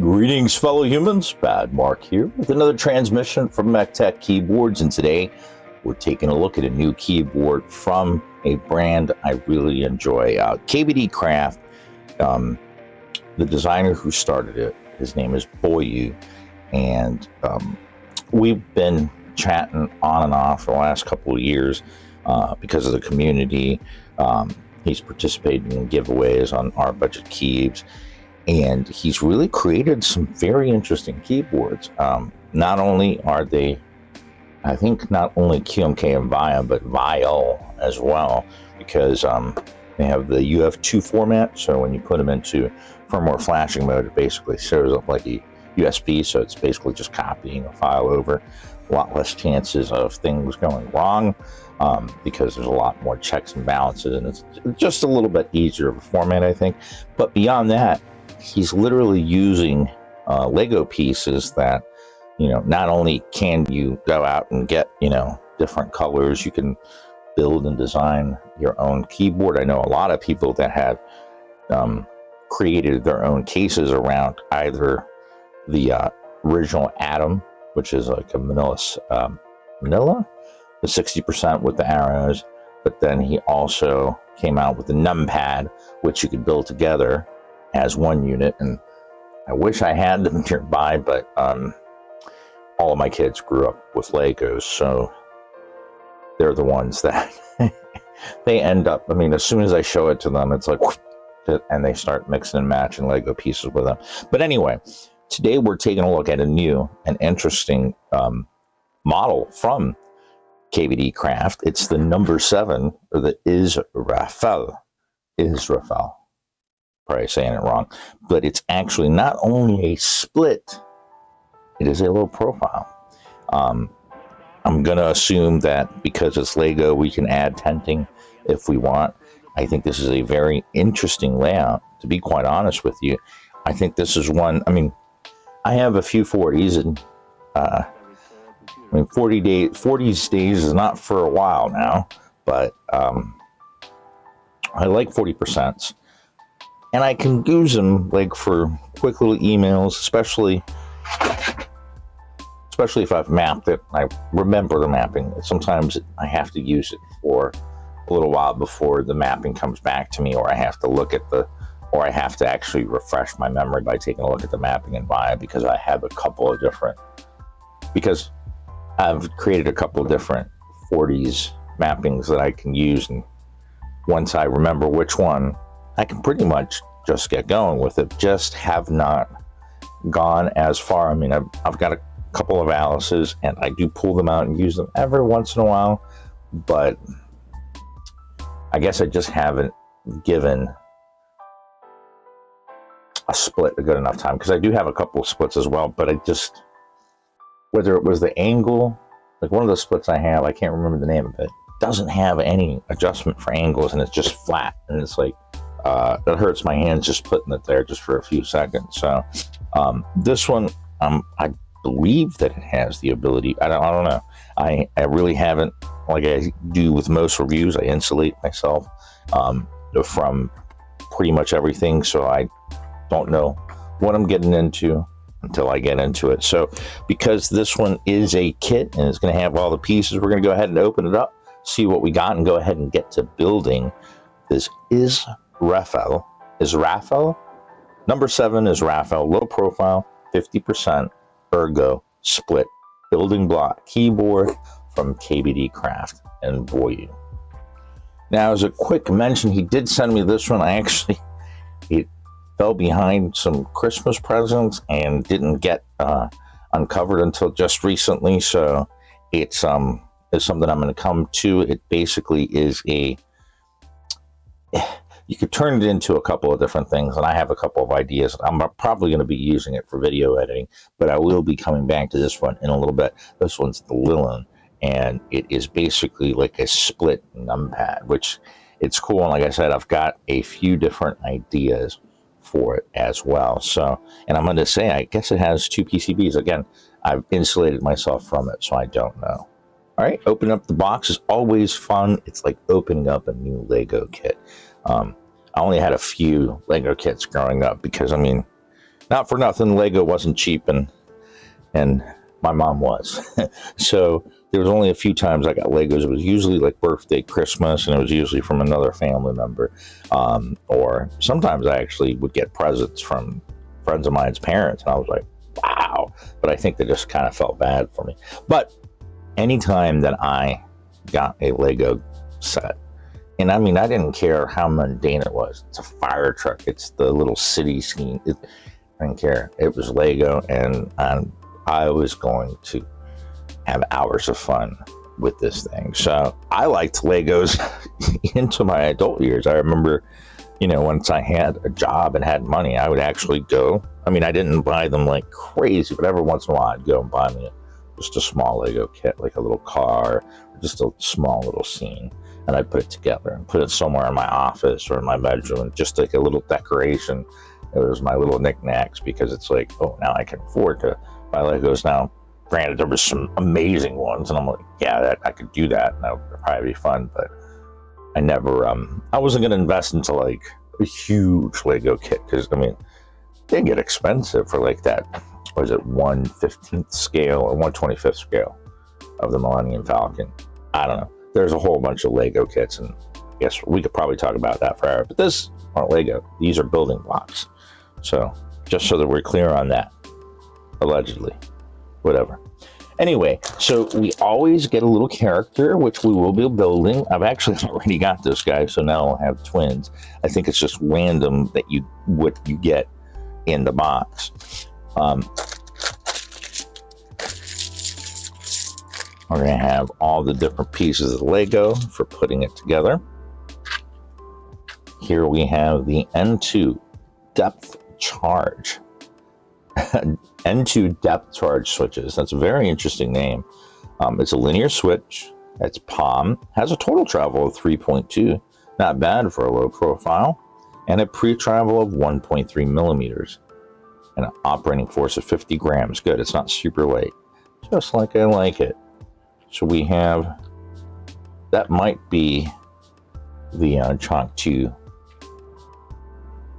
Greetings, fellow humans. Bad Mark here with another transmission from MechTech Keyboards, and today we're taking a look at a new keyboard from a brand I really enjoy, KBDcraft. The designer who started it, his name is Boyu, and we've been chatting on and off for the last couple of years because of the community. He's participated in giveaways on our budget Keebs. And he's really created some very interesting keyboards. Not only are they, I think, not only QMK and VIA, but VIO as well, because they have the UF2 format. So when you put them into firmware flashing mode, it basically shows up like a USB. So it's basically just copying a file over. A lot less chances of things going wrong because there's a lot more checks and balances, and it's just a little bit easier of a format, I think. But beyond that, he's literally using Lego pieces that, not only can you go out and get, different colors, you can build and design your own keyboard. I know a lot of people that have created their own cases around either the original Atom, which is like a manila, the 60% with the arrows, but then he also came out with the numpad, which you could build together as one unit. And I wish I had them nearby, but all of my kids grew up with Legos, so they're the ones that they end up, as soon as I show it to them, it's like, and they start mixing and matching Lego pieces with them. But anyway, today we're taking a look at a new and interesting model from KBDcraft. It's the number 7, or the Israfel. Probably saying it wrong, but it's actually not only a split, it is a low profile. I'm going to assume that because it's Lego, we can add tenting if we want. I think this is a very interesting layout, to be quite honest with you. I think this is one, I have a few 40s, and 40s days is not for a while now, but I like 40%. And I can use them like for quick little emails, especially if I've mapped it. I remember the mapping. Sometimes I have to use it for a little while before the mapping comes back to me, or I have to actually refresh my memory by taking a look at the mapping in VIA, because I've created a couple of different 40s mappings that I can use, and once I remember which one, I can pretty much just get going with it. Just have not gone as far. I've got a couple of Alice's, and I do pull them out and use them every once in a while, but I guess I just haven't given a split a good enough time, because I do have a couple of splits as well, but whether it was the angle, like one of the splits I have, I can't remember the name of it, doesn't have any adjustment for angles, and it's just flat, and it's like, it hurts my hands just putting it there just for a few seconds. So this one, I believe that it has the ability, I don't know, I really haven't, like I do with most reviews, I insulate myself from pretty much everything, so I don't know what I'm getting into until I get into it. So because this one is a kit and it's going to have all the pieces, we're going to go ahead and open it up, see what we got, and go ahead and get to building this Israfel. Number 7 is Israfel, low profile, 50% Ergo split building block keyboard from KBDcraft and Boyu. Now, as a quick mention, he did send me this one. It fell behind some Christmas presents and didn't get uncovered until just recently. So it's something I'm going to come to. It basically is you could turn it into a couple of different things, and I have a couple of ideas. I'm probably going to be using it for video editing, but I will be coming back to this one in a little bit. This one's the Lilin, and it is basically like a split numpad, which it's cool. And like I said, I've got a few different ideas for it as well. So, and I'm going to say, I guess it has 2 PCBs. Again, I've insulated myself from it, so I don't know. All right, open up the box is always fun. It's like opening up a new Lego kit. I only had a few Lego kits growing up because, Not for nothing, Lego wasn't cheap, and my mom was. So there was only a few times I got Legos. It was usually like birthday, Christmas, and it was usually from another family member. Or sometimes I actually would get presents from friends of mine's parents, and I was like, wow. But I think they just kind of felt bad for me. But anytime that I got a Lego set, and I mean, I didn't care how mundane it was. It's a fire truck. It's the little city scene. I didn't care. It was Lego, and I was going to have hours of fun with this thing. So I liked Legos into my adult years. I remember, once I had a job and had money, I would actually go. I mean, I didn't buy them like crazy, but every once in a while I'd go and buy me just a small Lego kit, like a little car, or just a small little scene. And I'd put it together and put it somewhere in my office or in my bedroom, just like a little decoration. It was my little knickknacks, because it's like, oh, now I can afford to buy Legos now. Granted, there was some amazing ones, and I'm like, yeah, I could do that, and that would probably be fun. But I never, I wasn't going to invest into like a huge Lego kit, because I mean, they get expensive for like that. Was it 1/15th scale or 1/25th scale of the Millennium Falcon? I don't know. There's a whole bunch of Lego kits, and I guess we could probably talk about that forever. But this aren't Lego; these are building blocks. So just so that we're clear on that, allegedly, whatever. Anyway, so we always get a little character, which we will be building. I've actually already got this guy, so now I'll have twins. I think it's just random that what you get in the box. We're going to have all the different pieces of Lego for putting it together. Here we have the N2 depth charge. N2 depth charge switches. That's a very interesting name. It's a linear switch. It's POM. Has a total travel of 3.2. Not bad for a low profile. And a pre-travel of 1.3 millimeters. And an operating force of 50 grams. Good. It's not super light. Just like I like it. So we have, that might be the Chalk 2.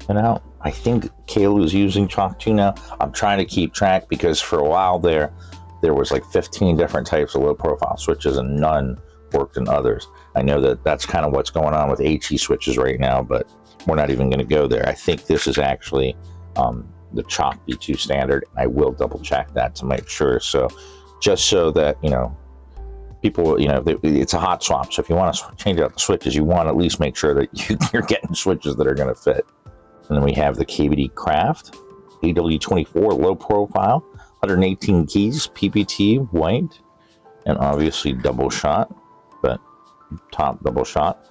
And now I think Kailh is using Chalk 2 now. I'm trying to keep track, because for a while there was like 15 different types of low profile switches, and none worked in others. I know that that's kind of what's going on with HE switches right now, but we're not even going to go there. I think this is actually the Chalk V2 standard. I will double check that to make sure. So just so that, people, it's a hot swap. So if you want to change out the switches, you want to at least make sure that you're getting switches that are going to fit. And then we have the KBDcraft AW24 low profile, 118 keys, PPT white, and obviously double shot, but top double shot.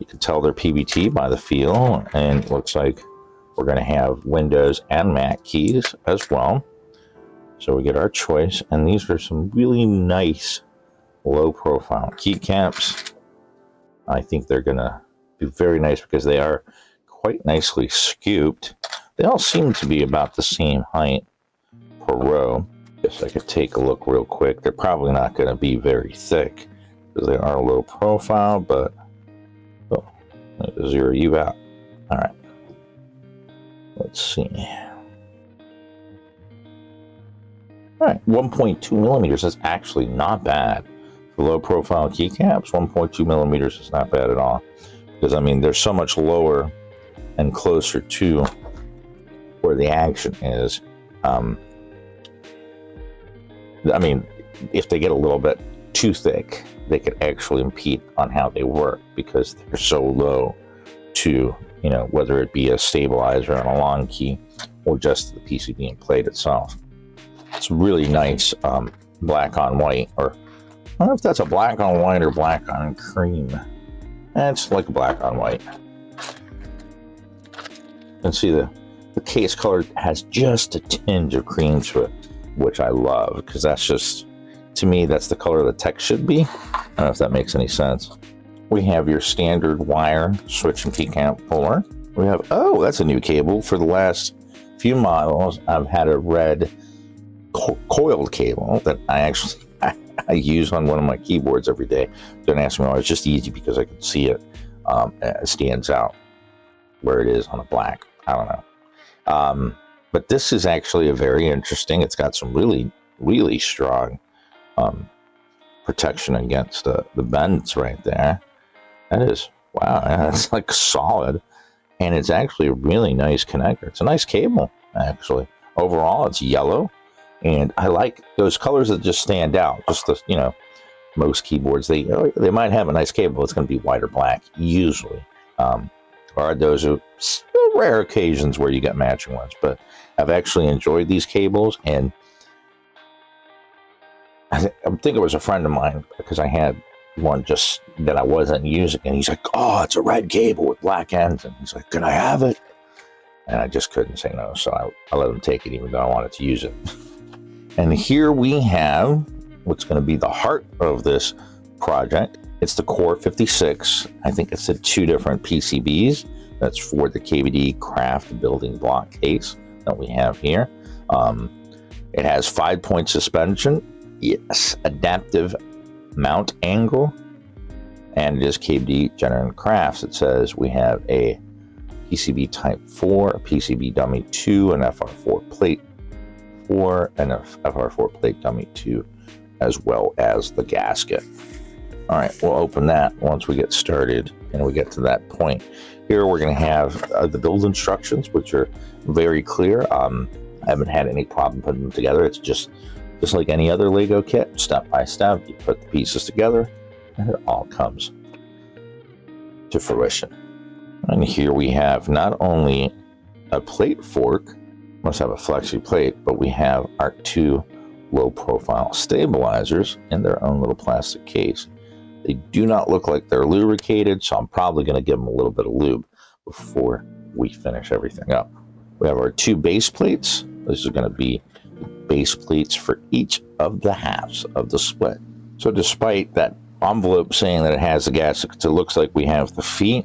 You can tell they're PBT by the feel, and it looks like we're going to have Windows and Mac keys as well. So we get our choice, and these are some really nice low profile keycaps. I think they're going to be very nice because they are quite nicely scooped. They all seem to be about the same height per row. Guess I could take a look real quick. They're probably not going to be very thick because they are low profile, but oh, zero you out. All right. Let's see. All right, 1.2 millimeters. That's actually not bad. For low profile keycaps, 1.2 millimeters is not bad at all. Because, I mean, they're so much lower and closer to where the action is. I mean, if they get a little bit too thick, they could actually impede on how they work because they're so low to, whether it be a stabilizer on a long key or just the PCB and plate itself. It's really nice black on white, or I don't know if that's a black on white or black on cream. It's like black on white. You can see the case color has just a tinge of cream to it, which I love, because that's just, to me, that's the color the text should be. I don't know if that makes any sense. We have your standard wire switch and keycap puller. We have, oh, that's a new cable. For the last few models, I've had a red coiled cable that I use on one of my keyboards every day. Don't ask me why. It's just easy because I can see it. It stands out where it is on a black. I don't know. But this is actually a very interesting. It's got some really, really strong protection against the bends right there. That is, wow, that's like solid. And it's actually a really nice connector. It's a nice cable, actually. Overall, it's yellow. And I like those colors that just stand out. Just the, you know, most keyboards, they might have a nice cable. It's going to be white or black, usually. Or those are rare occasions where you get matching ones. But I've actually enjoyed these cables. And I think it was a friend of mine, because I had one just that I wasn't using, and he's like, oh, it's a red cable with black ends, and he's like, can I have it? And I just couldn't say no, so I let him take it, even though I wanted to use it. And here we have what's going to be the heart of this project. It's the Core 56. I think it's the 2 different PCBs. That's for the KBDcraft building block case that we have here. It has 5-point suspension. Yes, adaptive mount angle, and it is KBD General Crafts. It says we have a PCB type 4, a PCB dummy 2, an FR4 plate 4, and a FR4 plate dummy 2, as well as the gasket. All right, we'll open that once we get started and we get to that point. Here we're going to have the build instructions, which are very clear. I haven't had any problem putting them together. It's just like any other Lego kit, step by step. You put the pieces together, and it all comes to fruition. And here we have not only a plate fork, must have a flexi plate, but we have our 2 low-profile stabilizers in their own little plastic case. They do not look like they're lubricated, so I'm probably going to give them a little bit of lube before we finish everything up. We have our 2 base plates. This is going to be base plates for each of the halves of the split. So despite that envelope saying that it has the gaskets, it looks like we have the feet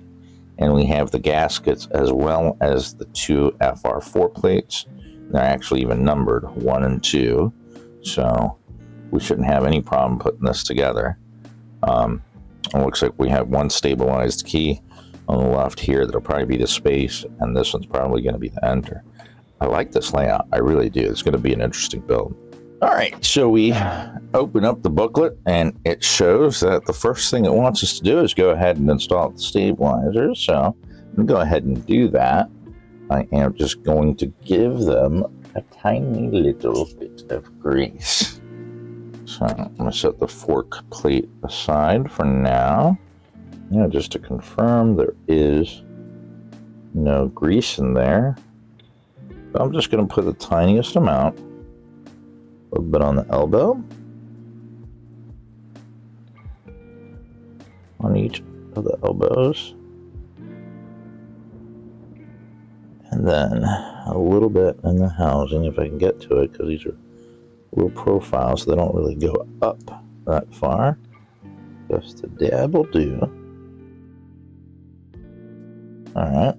and we have the gaskets, as well as the 2 FR4 plates. They're actually even numbered 1 and 2, so we shouldn't have any problem putting this together. It looks like we have 1 stabilized key on the left here. That'll probably be the space, and this one's probably going to be the enter. I like this layout. I really do. It's going to be an interesting build. All right, so we open up the booklet, and it shows that the first thing it wants us to do is go ahead and install the stabilizers. So I'm going to go ahead and do that. I am just going to give them a tiny little bit of grease. So I'm going to set the fork plate aside for now. You know, just to confirm there is no grease in there. But I'm just going to put the tiniest amount, a little bit on the elbow, on each of the elbows, and then a little bit in the housing if I can get to it, because these are little profiles, so they don't really go up that far. Just a dab will do. All right,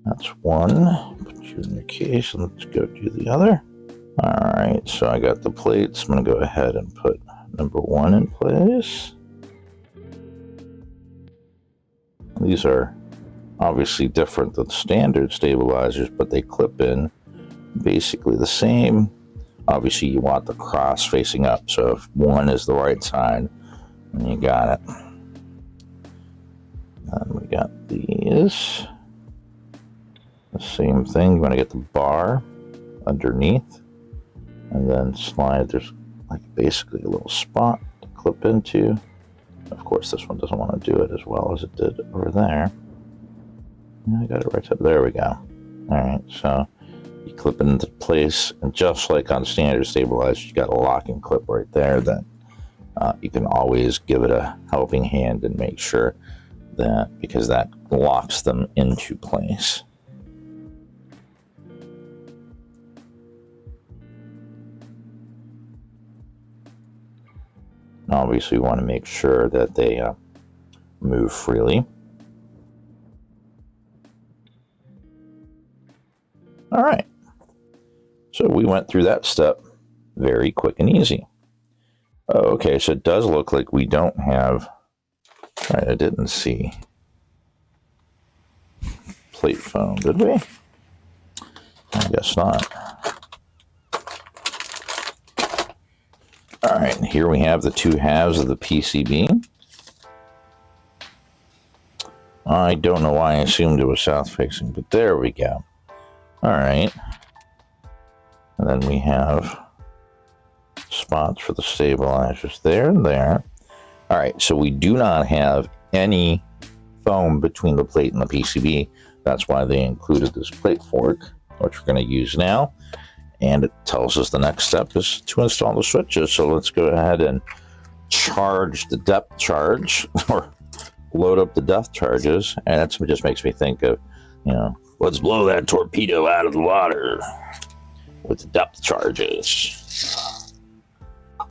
that's one. Put you in your case, and let's go do the other. All right, so I got the plates. I'm going to go ahead and put number 1 in place. These are obviously different than standard stabilizers, but they clip in basically the same. Obviously, you want the cross facing up, so if 1 is the right side, then you got it. Then we got these. The same thing. You want to get the bar underneath, and then slide. There's like basically a little spot to clip into. Of course, this one doesn't want to do it as well as it did over there. Yeah, I got it right up. There we go. All right, so you clip it into place, and just like on standard stabilizers, you got a locking clip right there that you can always give it a helping hand and make sure that, because that locks them into place. Obviously, we want to make sure that they move freely. All right. So we went through that step very quick and easy. Okay, so it does look like we don't have... All right, I didn't see plate foam, did we? All Guess not. All right, here we have the two halves of the PCB. I don't know why I assumed it was south facing, but there we go. All right. And then we have spots for the stabilizers there and there. All right, so we do not have any foam between the plate and the PCB. That's why they included this plate fork, which we're going to use now. And it tells us the next step is to install the switches. So let's go ahead and charge the depth charge, or load up the depth charges. And that's what just makes me think of, you know, let's blow that torpedo out of the water with the depth charges.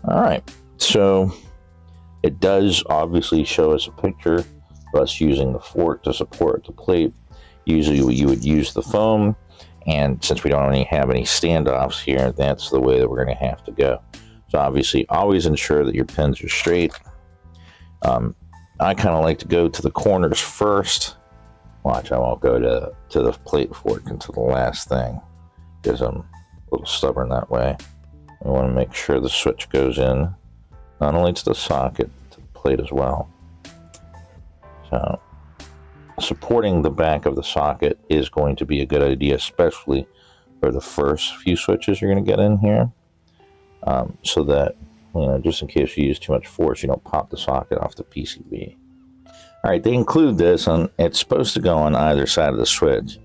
All right, so it does obviously show us a picture of us using the fork to support the plate. Usually you would use the foam, and since we don't have any standoffs here, that's the way that we're going to have to go. So obviously always ensure that your pins are straight. I kind of like to go to the corners first. Watch, I won't go to the plate fork until the last thing, because I'm a little stubborn that way. I want to make sure the switch goes in, not only to the socket, to the plate as well. So supporting the back of the socket is going to be a good idea, especially for the first few switches you're going to get in here, so that, you know, just in case you use too much force, you don't pop the socket off the PCB. All right, they include this, and it's supposed to go on either side of the switch.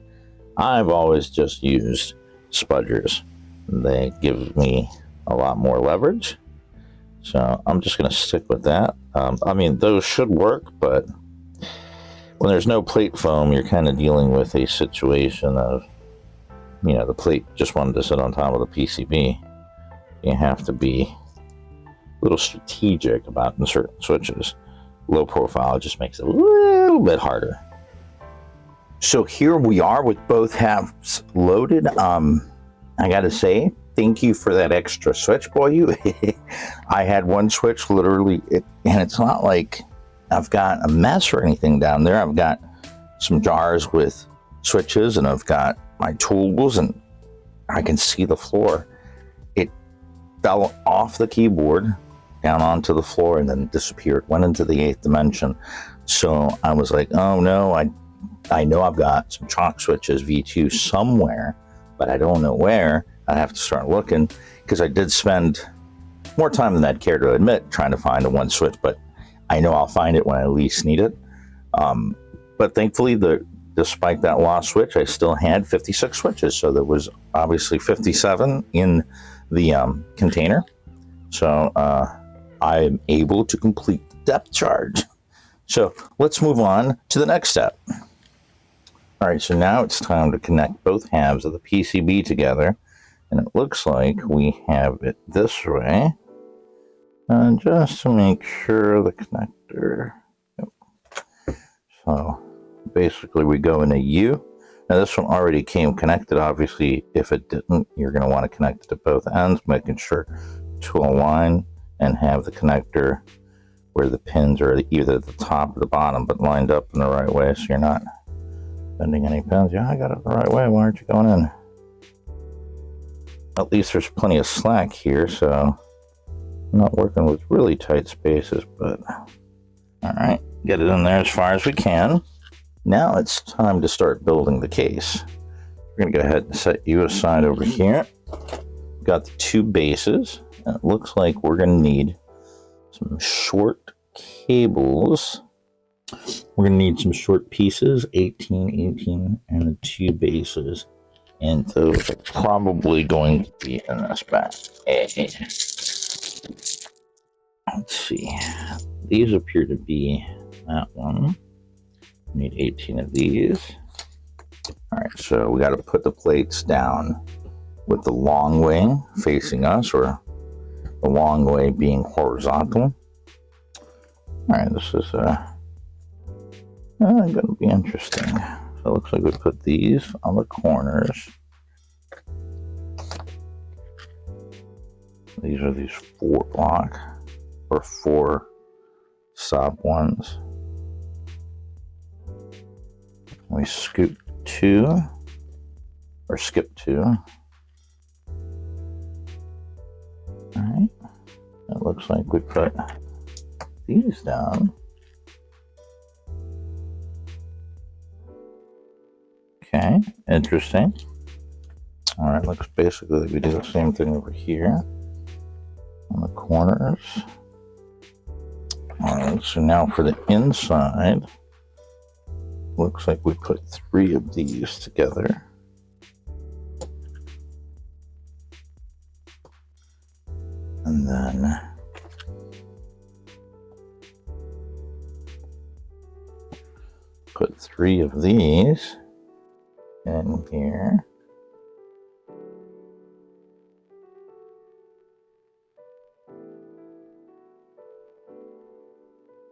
I've always just used spudgers. They give me a lot more leverage, so I'm just going to stick with that. I mean, those should work, but when there's no plate foam, you're kind of dealing with a situation of, you know, the plate just wanted to sit on top of the PCB. You have to be a little strategic about inserting switches. Low profile just makes it a little bit harder. So here we are with both halves loaded. I gotta say, thank you for that extra switch, Boyu. I had one switch literally, and it's not like I've got a mess or anything down there. I've got some jars with switches, and I've got my tools, and I can see the floor. It fell off the keyboard down onto the floor and then disappeared, went into the 8th dimension. So I was like, oh no, I know I've got some chalk switches V2 somewhere, but I don't know where. I have to start looking, because I did spend more time than I'd care to admit trying to find a one switch, but I know I'll find it when I least need it. But thankfully, despite that lost switch, I still had 56 switches. So there was obviously 57 in the container. So I'm able to complete the depth charge. So let's move on to the next step. All right, so now it's time to connect both halves of the PCB together. And it looks like we have it this way. Just to make sure the connector. Yep. So basically we go in a U. Now this one already came connected. Obviously, if it didn't, you're going to want to connect it to both ends, making sure to align and have the connector where the pins are either at the top or the bottom, but lined up in the right way, so you're not bending any pins. Yeah, I got it the right way. Why aren't you going in? At least there's plenty of slack here, so I'm not working with really tight spaces, but all right, get it in there as far as we can. Now it's time to start building the case. We're gonna go ahead and set you aside over here. Got the two bases. And it looks like we're gonna need some short cables. We're gonna need some short pieces, 18, and the two bases. And those are probably going to be in this bag. Let's see. These appear to be that one. We need 18 of these. All right, so we got to put the plates down with the long way facing us, or the long way being horizontal. All right, this is going to be interesting. So it looks like we put these on the corners. These are these 4 block or 4 stop ones. We scoop 2 or skip 2. All right. It looks like we put these down. Okay, interesting. All right, looks basically like we do the same thing over here on the corners. All right, so now for the inside, looks like we put 3 of these together. And then put 3 of these in here.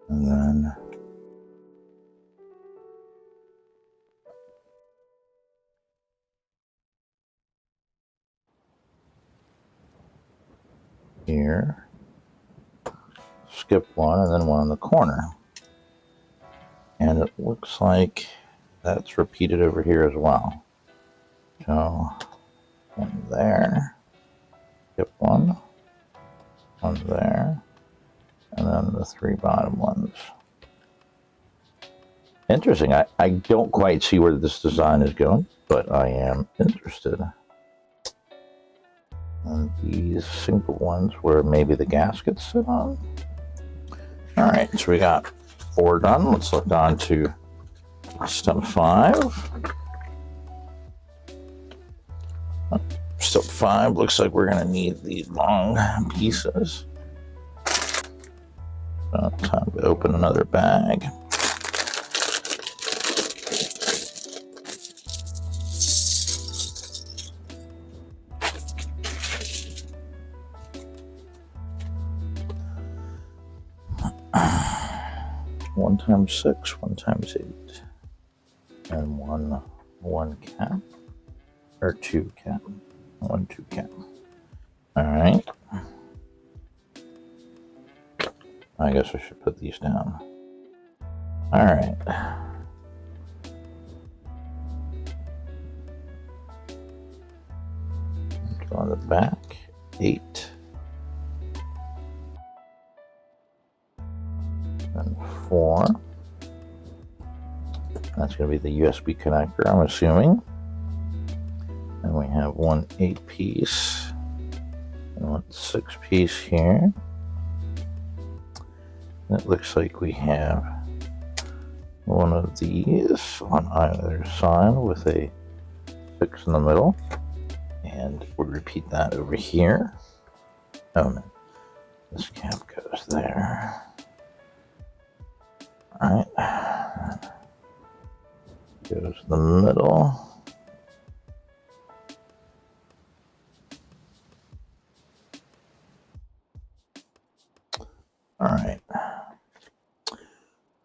And then here, skip 1 and then 1 in the corner. And it looks like that's repeated over here as well. So 1 there, skip 1, 1 there, and then the 3 bottom ones. Interesting. I don't quite see where this design is going, but I am interested. And these single ones where maybe the gaskets sit on. All right, so we got 4 done. Let's look on to step 5. Step 5 looks like we're going to need these long pieces. So time to open another bag. One times 6, 1 times 8, and one cap, or 2 cap, 1 2 cap. All right. I guess I should put these down. All right. On the back, 8. And 4. That's going to be the USB connector, I'm assuming. And we have 1 8-piece and 1 6-piece here. It looks like we have 1 of these on either side with a 6 in the middle. And we'll repeat that over here. Oh no, this cap goes there. All right, goes in the middle. All right.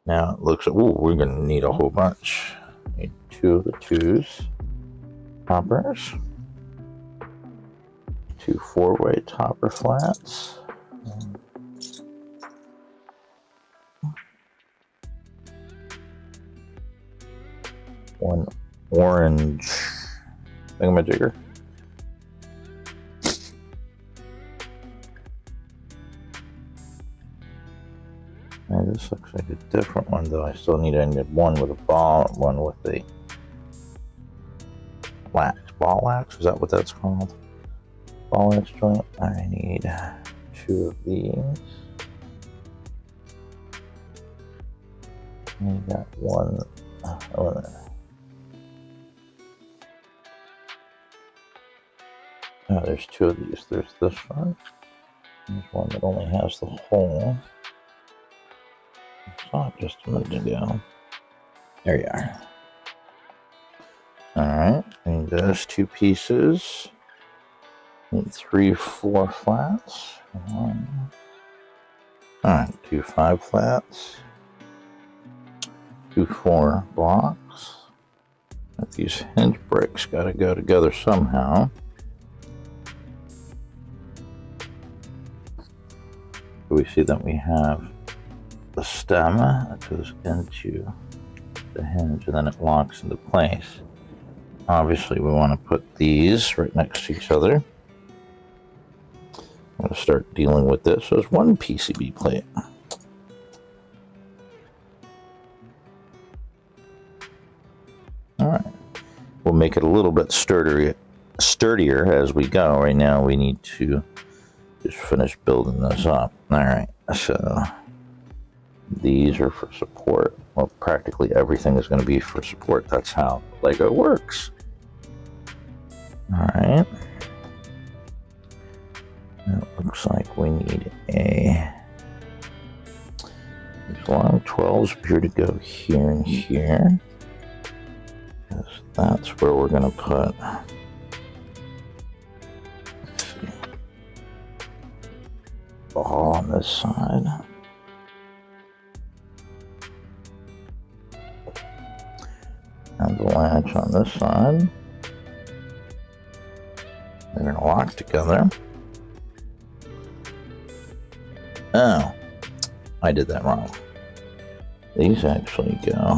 Now it looks like, ooh, we're going to need a whole bunch. Need 2 of the 2s toppers, 2 4-way topper flats. One orange thingamajigger. Now this looks like a different one, though. I still need one with a ball, one with a ball axe. Is that what that's called? Ball axe joint. I need 2 of these. I got 1. Oh, there's 2 of these. There's this one. There's one that only has the hole. I saw it just a minute ago. There you are. Alright, I need those 2 pieces. Need 3 4 flats. Alright, 2 5 flats. 2 4 blocks. But these hinge bricks gotta go together somehow. We see that we have the stem that goes into the hinge and then it locks into place. Obviously, we want to put these right next to each other. I'm going to start dealing with this as one PCB plate. All right. We'll make it a little bit sturdier as we go. Right now, we need to just finish building this up. All right. So these are for support. Well, practically everything is going to be for support. That's how Lego works. All right. It looks like we need these long 12s appear to go here and here. Because that's where we're going to put, let's see, ball on this side. And the latch on this side. They're going to lock together. Oh, I did that wrong. These actually go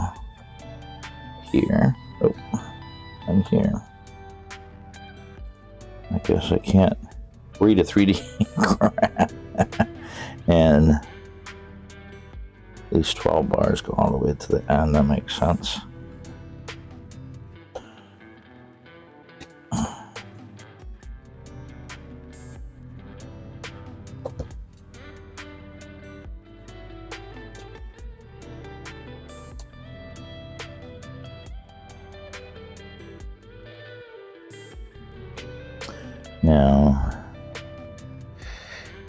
here. Oh, and here. I guess I can't read a 3D graph. And these 12 bars go all the way to the end. That makes sense. Now,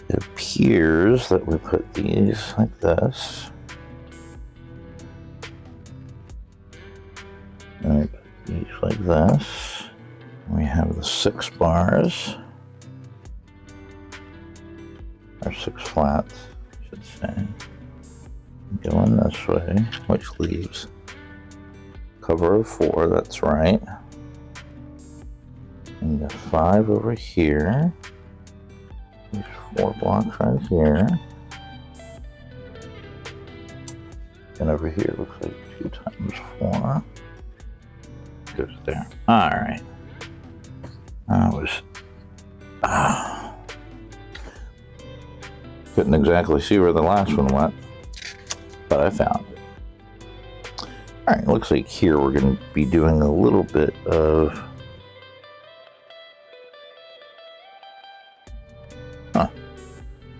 it appears that we put these like this. And we put these like this. We have the 6 bars. Or 6 flats, I should say. Going this way, which leaves cover of 4, that's right. And got 5 over here. There's 4 blocks right here. And over here looks like 2 times 4. Goes there. Alright. I was couldn't exactly see where the last one went, but I found it. Alright, looks like here we're going to be doing a little bit of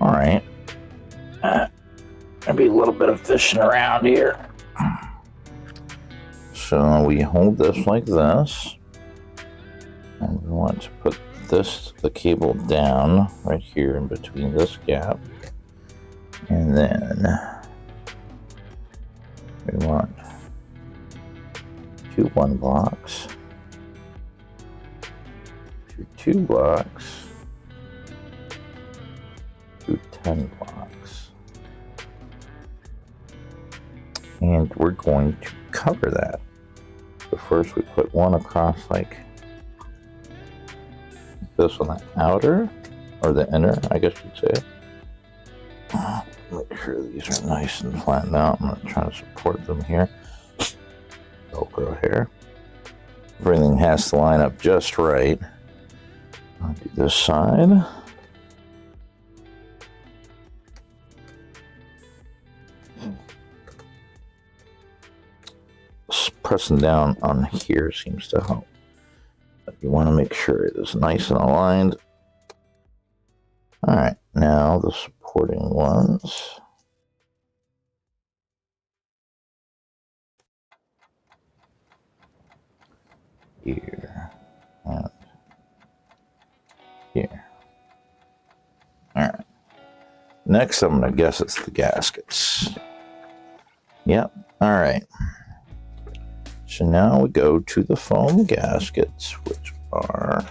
Alright. Gonna be a little bit of fishing around here. So we hold this like this. And we want to put the cable down right here in between this gap. And then we want 2 1 blocks, 2 2 blocks, 2 10 blocks. And we're going to cover that. So first we put one across like this on the outer, or the inner, I guess you'd say. Make sure these are nice and flattened out. I'm going to try to support them here. Velcro here. Everything has to line up just right. I'll do this side. Pressing down on here seems to help. But you want to make sure it is nice and aligned. Alright, now the supporting ones. Here and here. Alright. Next, I'm going to guess it's the gaskets. Yep. Alright. So now we go to the foam gaskets, which are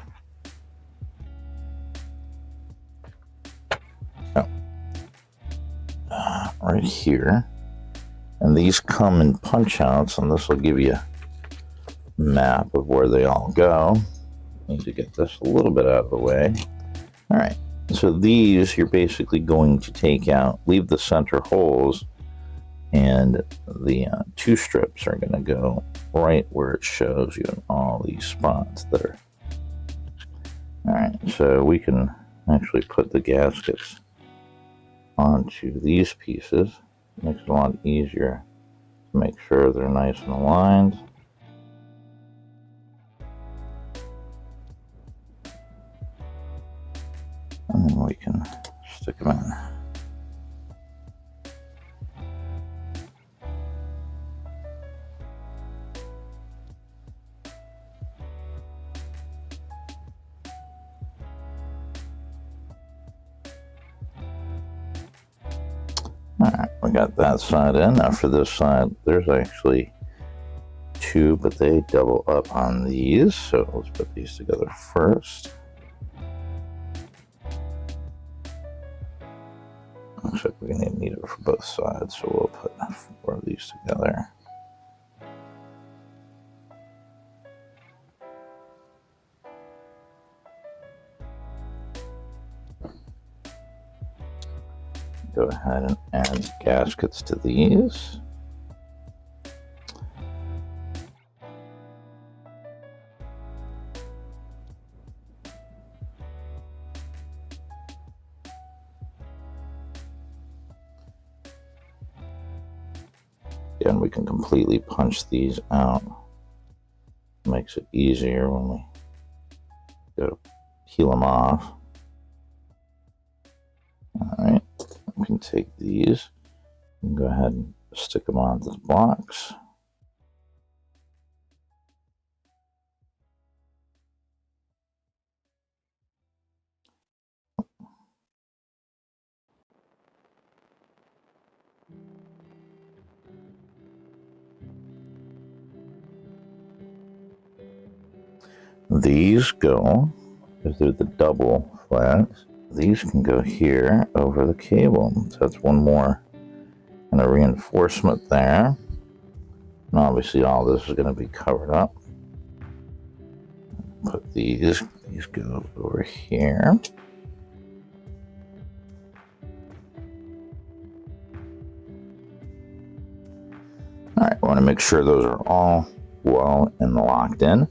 right here. And these come in punch outs, and this will give you a map of where they all go. Need to get this a little bit out of the way. All right. So these you're basically going to take out, leave the center holes, And the two strips are going to go right where it shows you in all these spots that are. All right, so we can actually put the gaskets onto these pieces. Makes it a lot easier to make sure they're nice and aligned. And then we can stick them in. Alright, we got that side in. Now for this side, there's actually two, but they double up on these. So let's put these together first. Looks like we need it for both sides, so we'll put 4 of these together. Go ahead and add gaskets to these. Again, we can completely punch these out. Makes it easier when we go to peel them off. All right, we can take these and go ahead and stick them onto the box. These go, because they're the double flats, these can go here over the cable. So that's one more kind of reinforcement there. And obviously all this is going to be covered up. Put these go over here. All right, I want to make sure those are all well and locked in.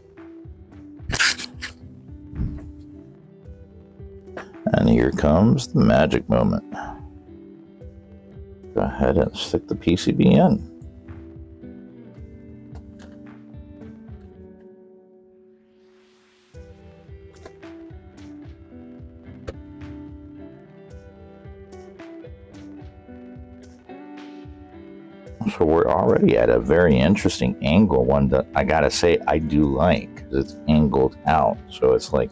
And here comes the magic moment. Go ahead and stick the PCB in. So we're already at a very interesting angle, one that I gotta say I do like, because it's angled out, so it's like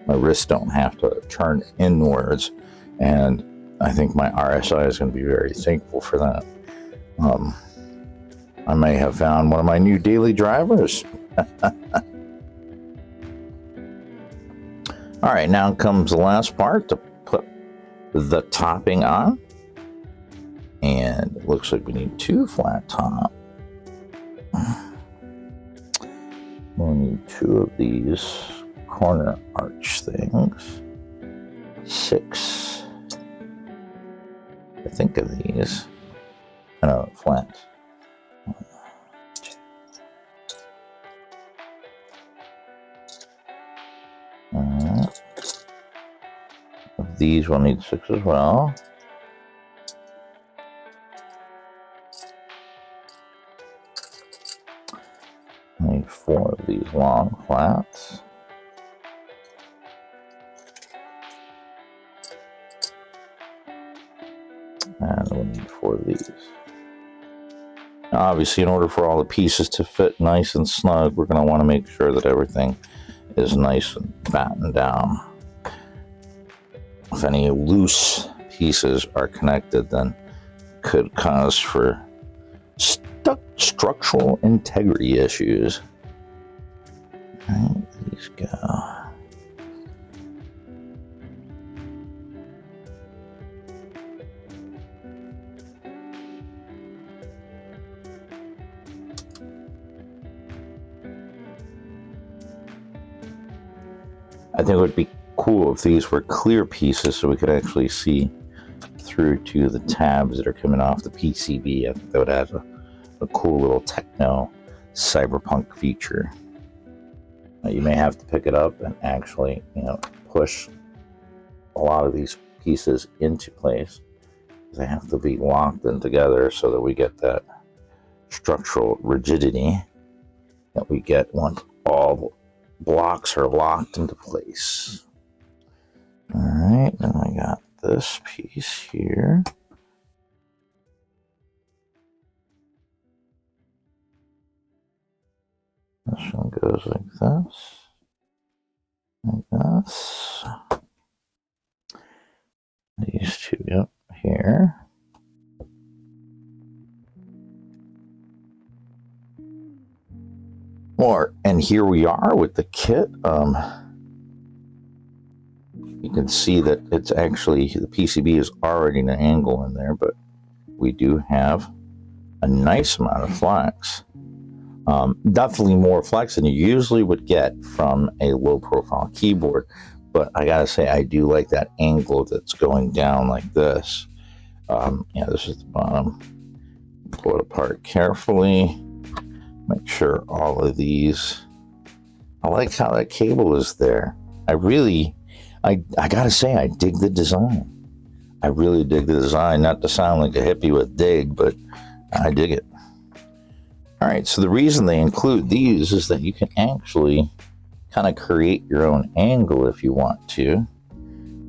my wrists don't have to turn inwards, and I think my RSI is going to be very thankful for that. I may have found one of my new daily drivers. All right, now comes the last part, to put the topping on. And it looks like we need 2 flat top. We'll need 2 of these corner arch things. 6, I think, of these. No, flats. 1, 2. Of these we'll need 6 as well. I need 4 of these long flats. And we'll need 4 of these. Now, obviously, in order for all the pieces to fit nice and snug, we're going to want to make sure that everything is nice and battened down. If any loose pieces are connected, then it could cause for structural integrity issues. All right, these go. I think it would be cool if these were clear pieces so we could actually see through through to the tabs that are coming off the PCB. I think that would add a cool little techno cyberpunk feature. You may have to pick it up and actually, push a lot of these pieces into place. They have to be locked in together so that we get that structural rigidity that we get once all blocks are locked into place. All right, then I got this piece here. This one goes like this. These two up here. More, and here we are with the kit. You can see that it's actually, the PCB is already an angle in there, but we do have a nice amount of flex. Definitely more flex than you usually would get from a low profile keyboard. But I gotta say, I do like that angle that's going down like this. Yeah, this is the bottom. Pull it apart carefully. Make sure all of these. I like how that cable is there. I gotta say, I dig the design. I really dig the design. Not to sound like a hippie with dig, but I dig it. All right, so the reason they include these is that you can actually kind of create your own angle if you want to.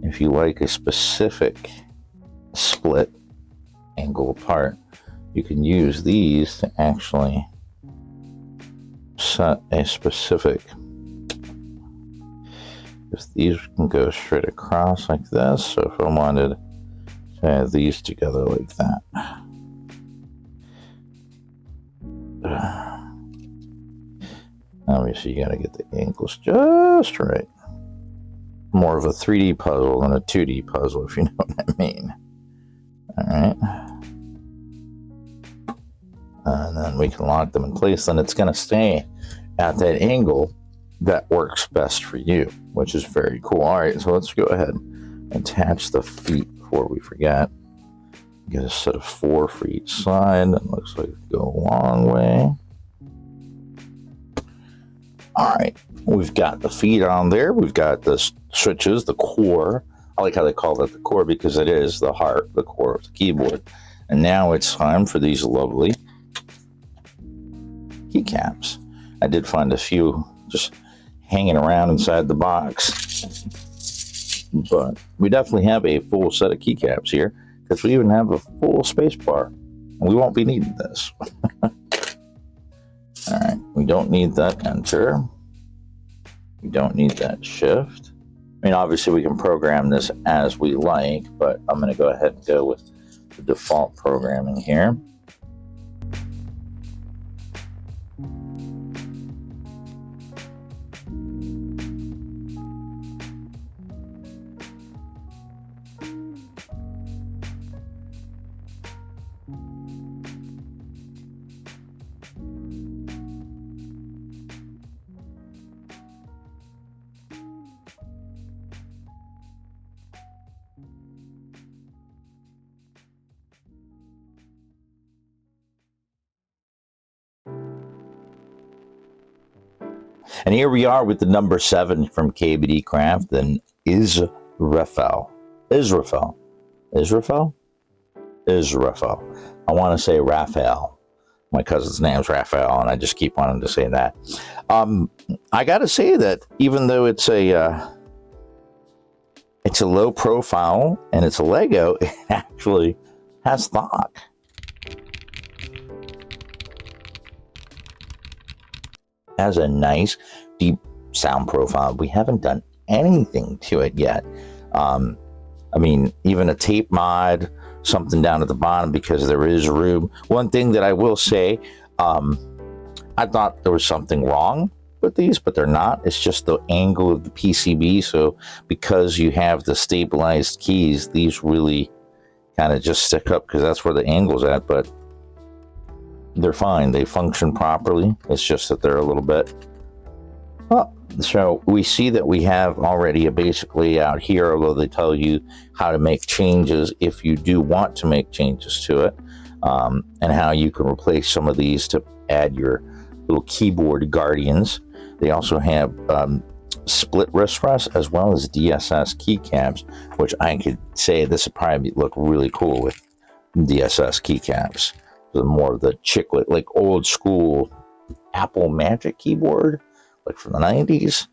If you like a specific split angle apart, you can use these to actually set a specific. If these can go straight across like this, so if I wanted to have these together like that. Obviously, you got to get the angles just right. More of a 3D puzzle than a 2D puzzle, if you know what I mean. All right. And then we can lock them in place, and it's going to stay at that angle that works best for you, which is very cool. All right, so let's go ahead and attach the feet before we forget. Get a set of 4 for each side. That looks like it go a long way. All right, we've got the feet on there. We've got the switches, the core. I like how they call that the core because it is the heart, the core of the keyboard. And now it's time for these lovely keycaps. I did find a few just hanging around inside the box, but we definitely have a full set of keycaps here because we even have a full space bar, and we won't be needing this. All right, we don't need that enter. We don't need that shift. I mean, obviously we can program this as we like, but I'm going to go ahead and go with the default programming here. And here we are with the number 7 from KBDcraft and Israfel. I want to say Raphael. My cousin's name's Raphael, and I just keep wanting to say that. I got to say that even though it's a low profile and it's a Lego, it actually has stock. Has a nice deep sound profile. We haven't done anything to it yet. I mean, even a tape mod, something down at the bottom because there is room. One thing that I will say, I thought there was something wrong with these, but they're not. It's just the angle of the PCB. So because you have the stabilized keys, these really kind of just stick up because that's where the angle's at, but they're fine. They function properly. It's just that they're a little bit Oh, so we see that we have already a basic layout here, although they tell you how to make changes if you do want to make changes to it, and how you can replace some of these to add your little keyboard guardians. They also have split wrist rests as well as DSS keycaps, which I could say this would probably look really cool with DSS keycaps. The more of the chiclet, like old school Apple Magic keyboard, like from the 90s.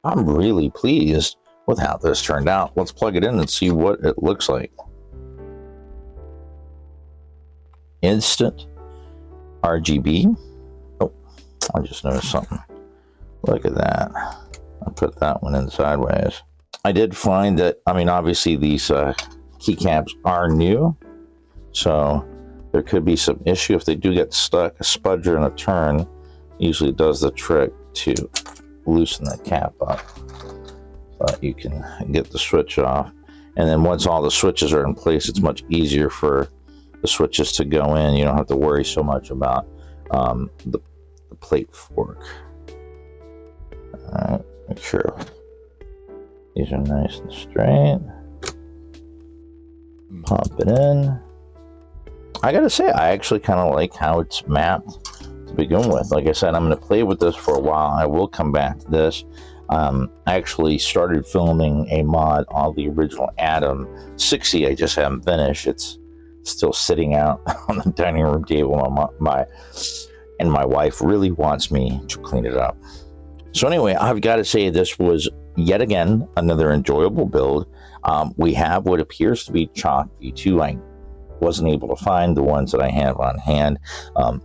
I'm really pleased with how this turned out. Let's plug it in and see what it looks like. Instant RGB. Oh, I just noticed something. Look at that. I put that one in sideways. I did find that, I mean, obviously these keycaps are new, so there could be some issue if they do get stuck. A spudger and a turn usually does the trick to loosen the cap up so that you can get the switch off. And then once all the switches are in place, it's much easier for the switches to go in. You don't have to worry so much about the plate fork. All right, make sure these are nice and straight. Pop it in. I gotta say, I actually kind of like how it's mapped to begin with. Like I said, I'm going to play with this for a while. I will come back to this. I actually started filming a mod on the original Atom 60. I just haven't finished. It's still sitting out on the dining room table. And my wife really wants me to clean it up. So anyway, I've got to say this was yet again another enjoyable build. We have what appears to be Chalk V2. I wasn't able to find the ones that I have on hand.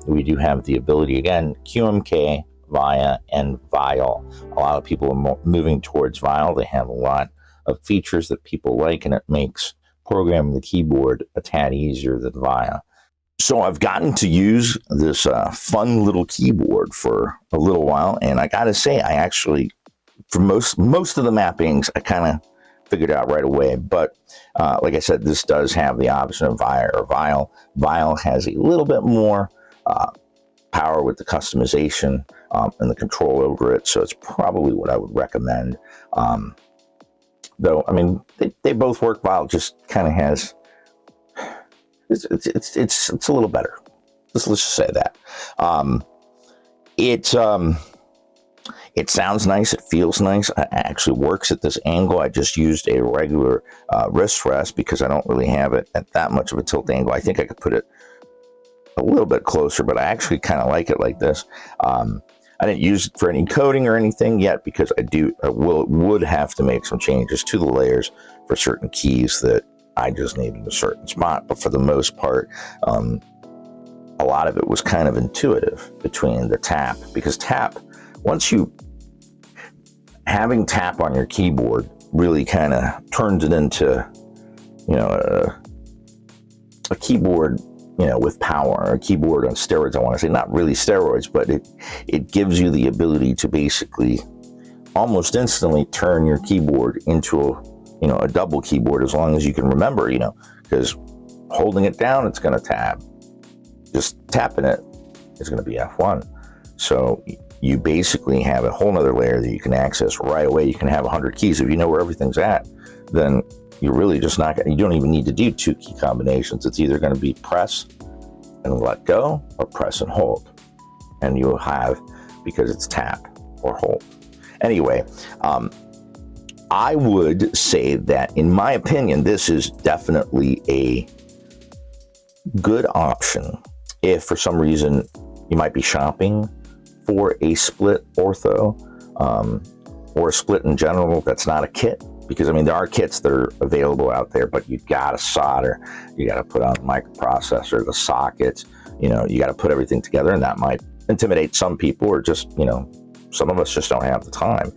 We do have the ability, again, QMK, VIA, and VIAL. A lot of people are moving towards VIAL. They have a lot of features that people like, and it makes programming the keyboard a tad easier than VIA. So I've gotten to use this fun little keyboard for a little while, and I gotta say, I actually, for most of the mappings, I kind of figured out right away. But like I said, this does have the option of VIA or VIAL. VIAL has a little bit more power with the customization and the control over it, so it's probably what I would recommend. Though, I mean, they both work. VIAL just kind of has, it's a little better. Let's just say that. It sounds nice. It feels nice. It actually works at this angle. I just used a regular wrist rest because I don't really have it at that much of a tilt angle. I think I could put it a little bit closer, but I actually kind of like it like this. I didn't use it for any coding or anything yet because I would have to make some changes to the layers for certain keys that I just needed a certain spot. But for the most part, a lot of it was kind of intuitive between the tap, because tap, once you having tap on your keyboard really kind of turns it into, you know, a keyboard, you know, with power, or a keyboard on steroids. I want to say, not really steroids, but it gives you the ability to basically almost instantly turn your keyboard into a double keyboard, as long as you can remember, because holding it down, it's going to tab. Just tapping it is going to be F1. So you basically have a whole nother layer that you can access right away. You can have 100 keys. If you know where everything's at, then you're really just not going to, you don't even need to do 2 key combinations. It's either going to be press and let go or press and hold. And you'll have, because it's tap or hold. Anyway, I would say that, in my opinion, this is definitely a good option if for some reason you might be shopping for a split ortho or a split in general that's not a kit. Because, I mean, there are kits that are available out there, but you got to solder, you got to put on the microprocessor, the sockets, you got to put everything together, and that might intimidate some people, or just, some of us just don't have the time.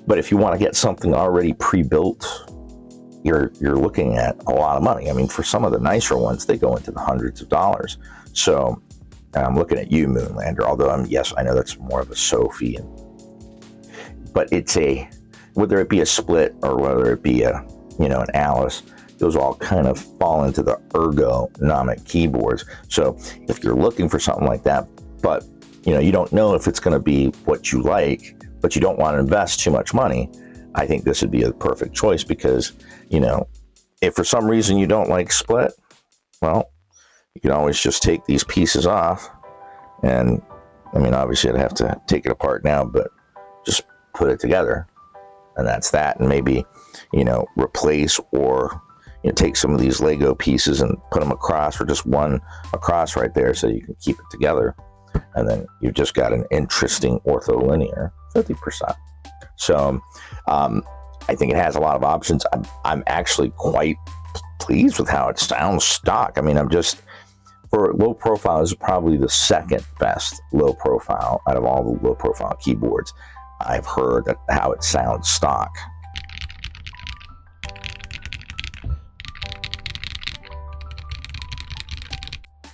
But if you want to get something already pre-built, you're looking at a lot of money. I mean, for some of the nicer ones, they go into the hundreds of dollars. So, and I'm looking at you, Moonlander, although yes, I know that's more of a Sophie, but it's whether it be a split or whether it be an Alice, those all kind of fall into the ergonomic keyboards. So if you're looking for something like that, but you don't know if it's going to be what you like, but you don't want to invest too much money, I think this would be a perfect choice because, if for some reason you don't like split, well, you can always just take these pieces off. And obviously I'd have to take it apart now, but just put it together. And that's that. And maybe, replace or take some of these Lego pieces and put them across, or just one across right there so you can keep it together. And then you've just got an interesting ortholinear 50%. So I think it has a lot of options. I'm actually quite pleased with how it sounds stock. I'm just, for low profile, this is probably the second best low profile out of all the low profile keyboards I've heard, that how it sounds stock.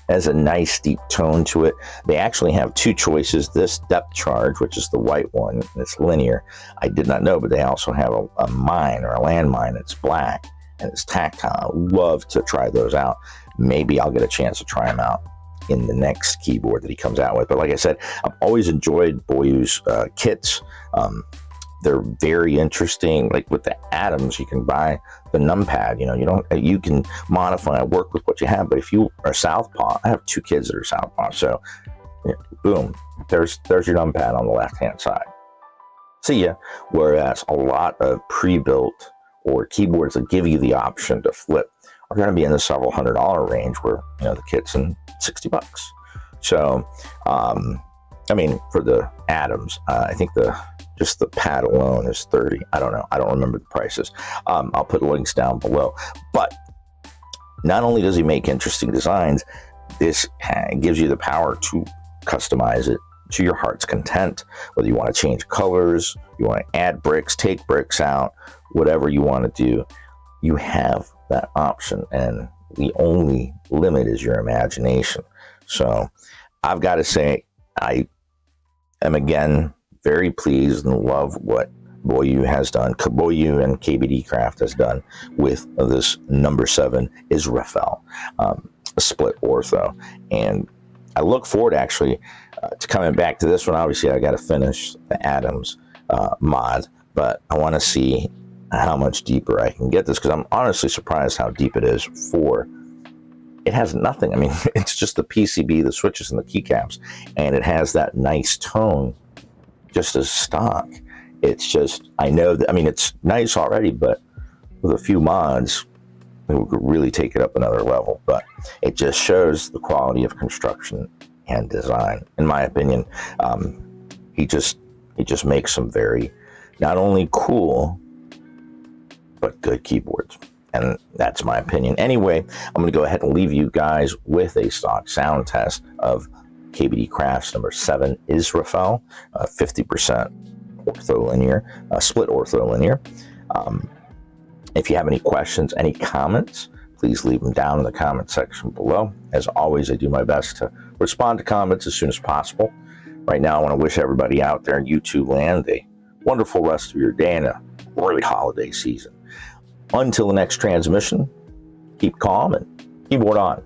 Has a nice deep tone to it. They actually have two choices. This depth charge, which is the white one, and it's linear. I did not know, but they also have a mine or a landmine. It's black and it's tactile. Love to try those out. Maybe I'll get a chance to try them out in the next keyboard that he comes out with. But like I said, I've always enjoyed Boyu's kits. They're very interesting. Like with the Atoms, you can buy the numpad. You can modify and work with what you have. But if you are southpaw, I have two kids that are southpaw, so boom, there's your numpad on the left-hand side. See ya. Whereas a lot of pre-built or keyboards that give you the option to flip are going to be in the several $100 range, where the kit's in $60. So, for the Atoms, I think just the pad alone is $30. I don't know. I don't remember the prices. I'll put links down below. But not only does he make interesting designs, this gives you the power to customize it to your heart's content. Whether you want to change colors, you want to add bricks, take bricks out, whatever you want to do, you have that option. And the only limit is your imagination. So I've got to say, I am again very pleased and love what Boyu has done. Boyu and KBDcraft has done with this number 7 Israfel split ortho. And I look forward actually to coming back to this one. Obviously, I got to finish the Atoms mod, but I want to see how much deeper I can get this, because I'm honestly surprised how deep it is for. It has nothing. It's just the PCB, the switches, and the keycaps, and it has that nice tone just as stock. It's just, I know that, it's nice already, but with a few mods, we could really take it up another level. But it just shows the quality of construction and design. In my opinion, he just makes some very, not only cool, but good keyboards. And that's my opinion. Anyway, I'm going to go ahead and leave you guys with a stock sound test of KBDcraft's number 7 Israfel, 50% ortholinear, split ortholinear. If you have any questions, any comments, please leave them down in the comment section below. As always, I do my best to respond to comments as soon as possible. Right now, I want to wish everybody out there in YouTube land a wonderful rest of your day and a great holiday season. Until the next transmission, keep calm and keyboard on.